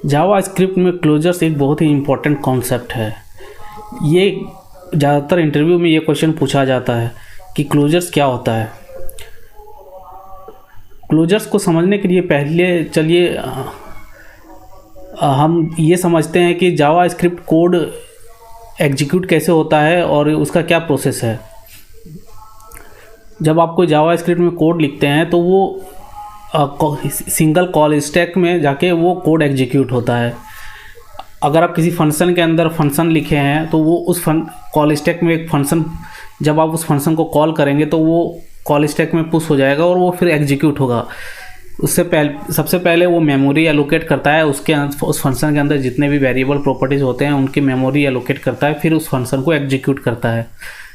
जावा script में closures एक बहुत ही इम्पोर्टेंट कॉन्सेप्ट है। ये ज़्यादातर इंटरव्यू में ये क्वेश्चन पूछा जाता है कि क्लोजर्स क्या होता है। क्लोजर्स को समझने के लिए पहले चलिए हम ये समझते हैं कि जावा स्क्रिप्ट कोड एग्जीक्यूट कैसे होता है और उसका क्या प्रोसेस है। जब आप कोई जावा स्क्रिप्ट में कोड लिखते हैं तो वो सिंगल कॉल स्टैक में जाके वो कोड एग्जीक्यूट होता है। अगर आप किसी फंक्शन के अंदर फंक्शन लिखे हैं तो वो उस कॉल स्टैक में एक फंक्शन, जब आप उस फंक्शन को कॉल करेंगे तो वो कॉल स्टैक में पुश हो जाएगा और वो फिर एग्जीक्यूट होगा। उससे पहले सबसे पहले वो मेमोरी एलोकेट करता है, उस फंक्शन के अंदर जितने भी वेरिएबल प्रॉपर्टीज़ होते हैं उनकी मेमोरी एलोकेट करता है, फिर उस फंक्शन को एग्जीक्यूट करता है।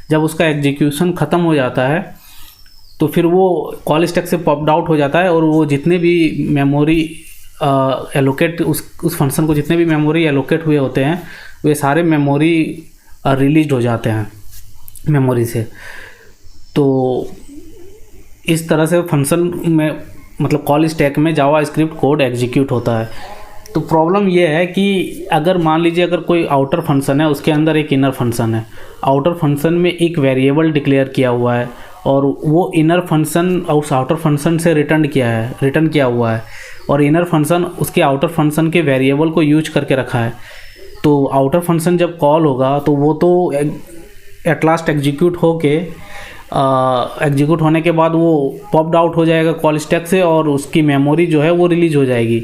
जब उसका एग्जीक्यूशन ख़त्म हो जाता है तो फिर वो कॉल स्टैक से पॉप्ड आउट हो जाता है और वो जितने भी मेमोरी एलोकेट उस फंक्शन को जितने भी मेमोरी एलोकेट हुए होते हैं वे सारे मेमोरी रिलीज हो जाते हैं मेमोरी से। तो इस तरह से फंक्शन में मतलब कॉल स्टैक में जावा स्क्रिप्ट कोड एग्जीक्यूट होता है। तो प्रॉब्लम ये है कि अगर मान लीजिए अगर कोई आउटर फंक्शन है, उसके अंदर एक इनर फंक्शन है। आउटर फंक्शन में एक वेरिएबल डिक्लेयर किया हुआ है और वो इनर फंक्शन उस आउटर फंक्शन से रिटर्न किया हुआ है और इनर फंक्शन उसके आउटर फंक्शन के वेरिएबल को यूज करके रखा है। तो आउटर फंक्शन जब कॉल होगा तो वो तो एट लास्ट एग्जीक्यूट होने के बाद वो पॉप्ड आउट हो जाएगा कॉल स्टैक से और उसकी मेमोरी जो है वो रिलीज हो जाएगी।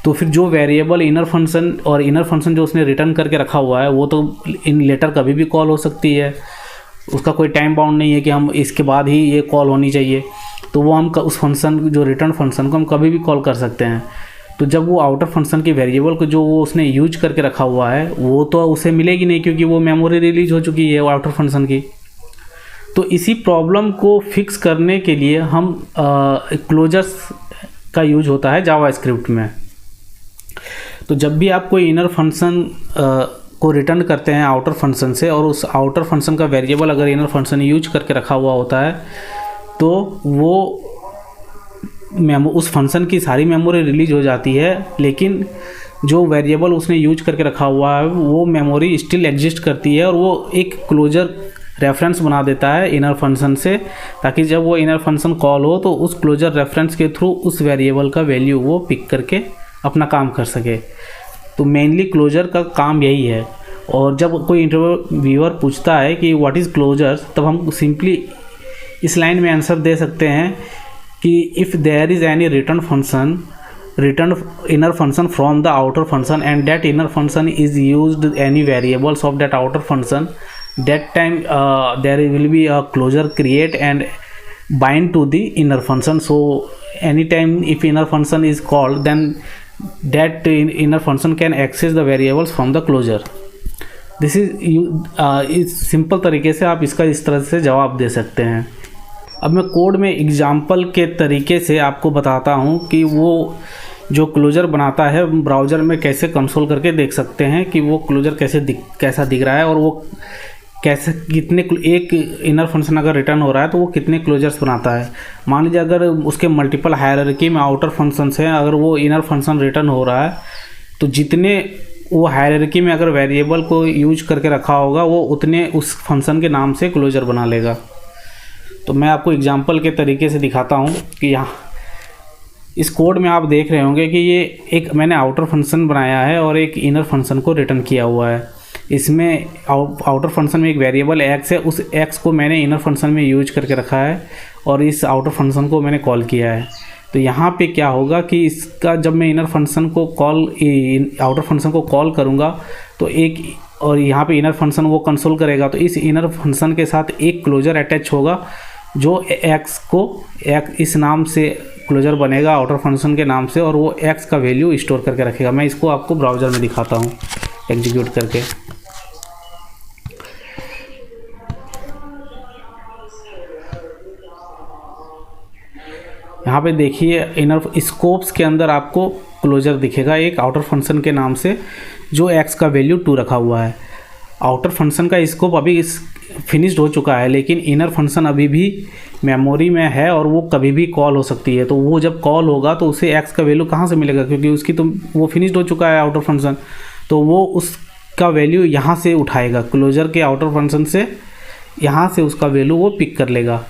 तो फिर जो वेरिएबल इनर फंक्शन जो उसने रिटर्न करके रखा हुआ है वो तो इन लेटर कभी भी कॉल हो सकती है। उसका कोई टाइम बाउंड नहीं है कि हम इसके बाद ही ये कॉल होनी चाहिए। तो वो हम उस फंक्शन जो रिटर्न फंक्शन को हम कभी भी कॉल कर सकते हैं। तो जब वो आउटर फंक्शन की वेरिएबल को जो वो उसने यूज करके रखा हुआ है वो तो उसे मिलेगी नहीं, क्योंकि वो मेमोरी रिलीज हो चुकी है आउटर फंक्शन की। तो इसी प्रॉब्लम को फिक्स करने के लिए हम क्लोजर्स का यूज होता है जावा स्क्रिप्ट में। तो जब भी आप कोई इनर फंक्शन को रिटर्न करते हैं आउटर फंक्शन से और उस आउटर फंक्शन का वेरिएबल अगर इनर फंक्शन यूज करके रखा हुआ होता है तो वो उस फंक्शन की सारी मेमोरी रिलीज हो जाती है, लेकिन जो वेरिएबल उसने यूज करके रखा हुआ है वो मेमोरी स्टिल एग्जिस्ट करती है और वो एक क्लोजर रेफरेंस बना देता है इनर फंक्शन से, ताकि जब वो इनर फंक्शन कॉल हो तो उस क्लोजर रेफरेंस के थ्रू उस वेरिएबल का वैल्यू वो पिक करके अपना काम कर सके। तो मेनली क्लोजर का काम यही है। और जब कोई इंटरव्यूअर पूछता है कि व्हाट इज़ क्लोजर्स, तब हम सिंपली इस लाइन में आंसर दे सकते हैं कि if there is any return inner function from the outer function and that inner function is used any variables of that outer function, that time there will be a closure create and bind to the inner function. So anytime if inner function is called, then that inner function can access the variables from the closure. This is इस simple तरीके से आप इसका इस तरह से जवाब दे सकते हैं। अब मैं कोड में एग्जाम्पल के तरीके से आपको बताता हूँ कि वो जो क्लोजर बनाता है ब्राउज़र में कैसे कंसोल करके देख सकते हैं कि वो क्लोजर कैसा दिख रहा है और वो कैसे कितने एक इनर फंक्शन अगर रिटर्न हो रहा है तो वो कितने क्लोजर्स बनाता है। मान लीजिए अगर उसके मल्टीपल हायरार्की में आउटर फंक्शंस हैं, अगर वो इनर फंक्शन रिटर्न हो रहा है तो जितने वो हायरार्की में अगर वेरिएबल को यूज करके रखा होगा वो उतने उस फंक्शन के नाम से क्लोजर बना लेगा। तो मैं आपको एग्जांपल के तरीके से दिखाता हूँ कि यहाँ इस कोड में आप देख रहे होंगे कि ये एक मैंने आउटर फंक्शन बनाया है और एक इनर फंक्शन को रिटर्न किया हुआ है। इसमें आउटर फंक्शन में एक वेरिएबल x है, उस x को मैंने इनर फंक्शन में यूज करके रखा है और इस आउटर फंक्शन को मैंने कॉल किया है। तो यहाँ पे क्या होगा कि इसका जब मैं आउटर फंक्शन को कॉल करूँगा तो और यहाँ पे इनर फंक्शन वो कंसोल करेगा, तो इस इनर फंक्शन के साथ एक क्लोजर अटैच होगा जो x इस नाम से क्लोजर बनेगा आउटर फंक्शन के नाम से और वो x का वैल्यू स्टोर करके रखेगा। मैं इसको आपको ब्राउज़र में दिखाता हूँ एग्जीक्यूट करके। यहाँ पे देखिए इनर स्कोप्स के अंदर आपको क्लोजर दिखेगा एक आउटर फंक्शन के नाम से जो x का वैल्यू 2 रखा हुआ है। आउटर फंक्शन का स्कोप अभी फिनिश्ड हो चुका है, लेकिन इनर फंक्शन अभी भी मेमोरी में है और वो कभी भी कॉल हो सकती है। तो वो जब कॉल होगा तो उसे एक्स का वैल्यू कहाँ से मिलेगा, क्योंकि उसकी तो वो फिनिश्ड हो चुका है आउटर फंक्शन, तो वो उसका वैल्यू यहाँ से उठाएगा, क्लोजर के आउटर फंक्शन से यहाँ से उसका वैल्यू वो पिक कर लेगा।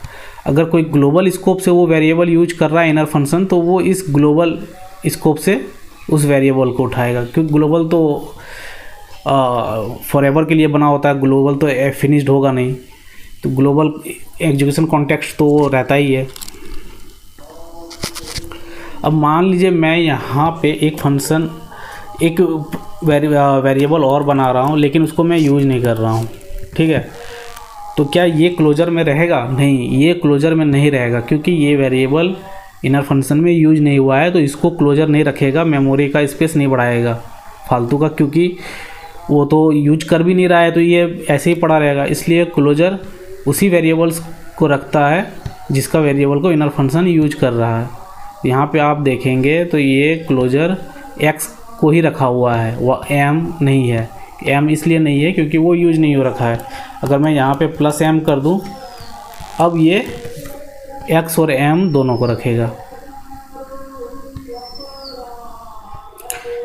अगर कोई ग्लोबल स्कोप से वो वेरिएबल यूज कर रहा है इनर फंक्शन, तो वो इस ग्लोबल स्कोप से उस वेरिएबल को उठाएगा, क्योंकि ग्लोबल तो फॉरएवर के लिए बना होता है, ग्लोबल तो फिनिश्ड होगा नहीं, तो ग्लोबल एग्जीक्यूशन कॉन्टेक्स्ट तो रहता ही है। अब मान लीजिए मैं यहाँ पे एक फंक्शन, एक वेरिएबल और बना रहा हूँ, लेकिन उसको मैं यूज नहीं कर रहा हूँ, ठीक है। तो क्या ये क्लोजर में रहेगा? नहीं, ये क्लोजर में नहीं रहेगा, क्योंकि ये वेरिएबल इनर फंक्शन में यूज नहीं हुआ है, तो इसको क्लोजर नहीं रखेगा, मेमोरी का स्पेस नहीं बढ़ाएगा फालतू का, क्योंकि वो तो यूज कर भी नहीं रहा है, तो ये ऐसे ही पड़ा रहेगा। इसलिए क्लोजर उसी वेरिएबल्स को रखता है जिसका वेरिएबल को इनर फंक्शन यूज कर रहा है। यहाँ पे आप देखेंगे तो ये क्लोजर एक्स को ही रखा हुआ है, वह एम नहीं है। एम इसलिए नहीं है क्योंकि वो यूज नहीं हो रखा है। अगर मैं यहाँ पे प्लस एम कर दूँ, अब ये एक्स और एम दोनों को रखेगा।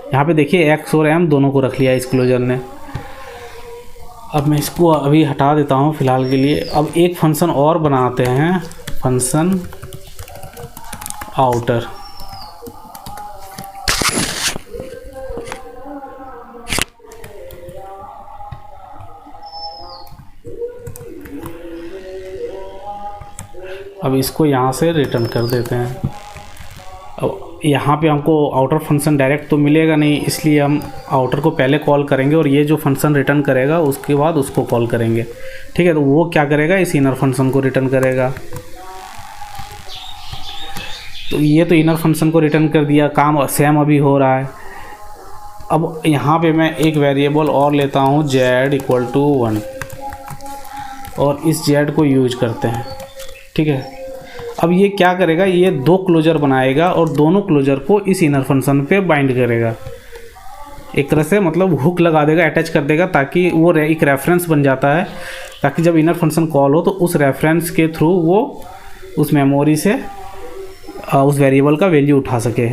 यहाँ पे देखिए एक्स और एम दोनों को रख लिया इस क्लोजर ने। अब मैं इसको अभी हटा देता हूँ फ़िलहाल के लिए। अब एक फंक्शन और बनाते हैं, फंक्शन आउटर। अब इसको यहाँ से रिटर्न कर देते हैं। अब यहाँ पे हमको आउटर फंक्शन डायरेक्ट तो मिलेगा नहीं, इसलिए हम आउटर को पहले कॉल करेंगे और ये जो फंक्शन रिटर्न करेगा उसके बाद उसको कॉल करेंगे, ठीक है। तो वो क्या करेगा, इस इनर फंक्शन को रिटर्न करेगा। तो ये तो इनर फंक्शन को रिटर्न कर दिया, काम सेम अभी हो रहा है। अब यहाँ पे मैं एक वेरिएबल और लेता हूँ z = 1 और इस z को यूज करते हैं, ठीक है। अब ये क्या करेगा, ये दो क्लोजर बनाएगा और दोनों क्लोजर को इस इनर फंक्शन पे बाइंड करेगा, एक तरह से मतलब हुक लगा देगा, अटैच कर देगा, ताकि वो एक रेफरेंस बन जाता है, ताकि जब इनर फंक्शन कॉल हो तो उस रेफरेंस के थ्रू वो उस मेमोरी से उस वेरिएबल का वैल्यू उठा सके।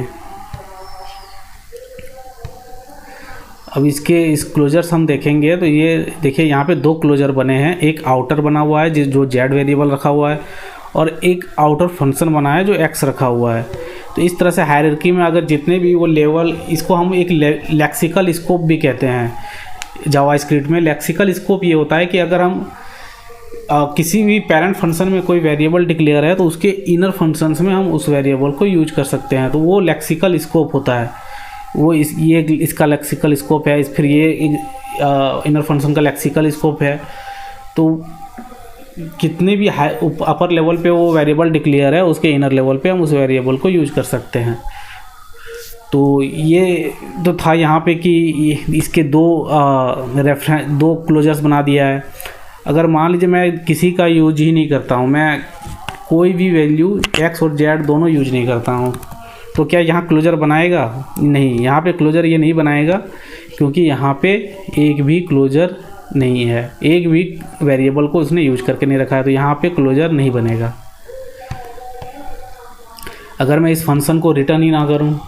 अब इस क्लोजर्स हम देखेंगे तो ये देखिए यहाँ पे दो क्लोजर बने हैं, एक आउटर बना हुआ है जो z वेरिएबल रखा हुआ है, और एक आउटर फंक्शन बना है जो x रखा हुआ है। तो इस तरह से हायरार्की में अगर जितने भी वो लेवल, इसको हम एक लेक्सिकल स्कोप भी कहते हैं जावास्क्रिप्ट में। लेक्सिकल स्कोप ये होता है कि अगर हम किसी भी पेरेंट फंक्शन में कोई वेरिएबल डिक्लेयर है तो उसके इनर फंक्शंस में हम उस वेरिएबल को यूज कर सकते हैं, तो वो लेक्सिकल स्कोप होता है। वो इसका लेक्सिकल स्कोप है, फिर ये इनर फंक्शन का लेक्सिकल स्कोप है। तो कितने भी अपर लेवल पे वो वेरिएबल डिक्लेयर है, उसके इनर लेवल पे हम उस वेरिएबल को यूज कर सकते हैं। तो ये तो था यहाँ पे कि इसके दो क्लोजर्स बना दिया है। अगर मान लीजिए मैं किसी का यूज ही नहीं करता हूँ, मैं कोई भी वैल्यू x और z दोनों यूज नहीं करता हूँ, तो क्या यहाँ क्लोजर बनाएगा? नहीं, यहाँ पे क्लोजर ये नहीं बनाएगा, क्योंकि यहाँ पे एक भी क्लोजर नहीं है, एक भी वेरिएबल को उसने यूज करके नहीं रखा है, तो यहाँ पे क्लोजर नहीं बनेगा। अगर मैं इस फंक्शन को रिटर्न ही ना करूँ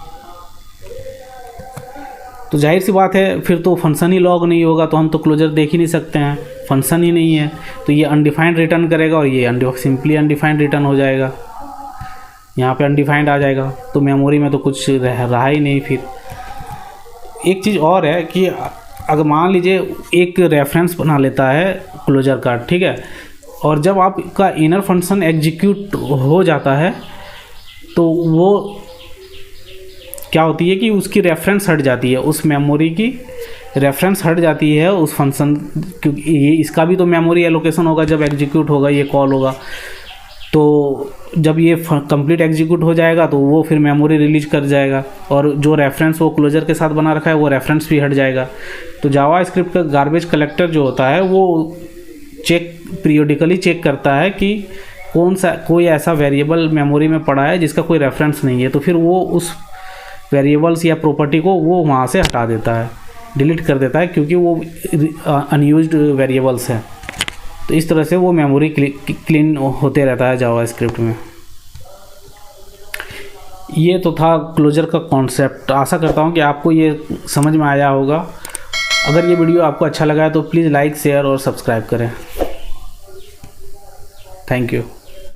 तो जाहिर सी बात है फिर तो फंक्शन ही लॉग नहीं होगा, तो हम तो क्लोजर देख ही नहीं सकते हैं, फंक्शन ही नहीं है। तो ये अनडिफाइंड रिटर्न करेगा और ये सिंपली अनडिफाइंड रिटर्न हो जाएगा, यहाँ पे अनडिफाइंड आ जाएगा, तो मेमोरी में तो कुछ रहा ही नहीं। फिर एक चीज़ और है कि अगर मान लीजिए एक रेफरेंस बना लेता है क्लोजर का, ठीक है, और जब आपका इनर फंक्शन एग्जीक्यूट हो जाता है तो वो क्या होती है कि उसकी रेफरेंस हट जाती है, उस मेमोरी की रेफरेंस हट जाती है उस फंक्शन, क्योंकि ये इसका भी तो मेमोरी एलोकेशन होगा जब एग्जीक्यूट होगा, ये कॉल होगा। तो जब ये कंप्लीट एग्जीक्यूट हो जाएगा तो वो फिर मेमोरी रिलीज कर जाएगा, और जो रेफरेंस वो क्लोजर के साथ बना रखा है वो रेफरेंस भी हट जाएगा। तो जावास्क्रिप्ट का गार्बेज कलेक्टर जो होता है वो पीरियोडिकली चेक करता है कि कोई ऐसा वेरिएबल मेमोरी में पड़ा है जिसका कोई रेफरेंस नहीं है, तो फिर वो उस वेरिएबल्स या प्रॉपर्टी को वो वहाँ से हटा देता है, डिलीट कर देता है, क्योंकि वो अनयूज्ड वेरिएबल्स हैं। तो इस तरह से वो मेमोरी क्लीन होते रहता है जावास्क्रिप्ट में। ये तो था क्लोजर का कॉन्सेप्ट। आशा करता हूँ कि आपको ये समझ में आया होगा। अगर ये वीडियो आपको अच्छा लगा है तो प्लीज़ लाइक, शेयर और सब्सक्राइब करें। Thank you.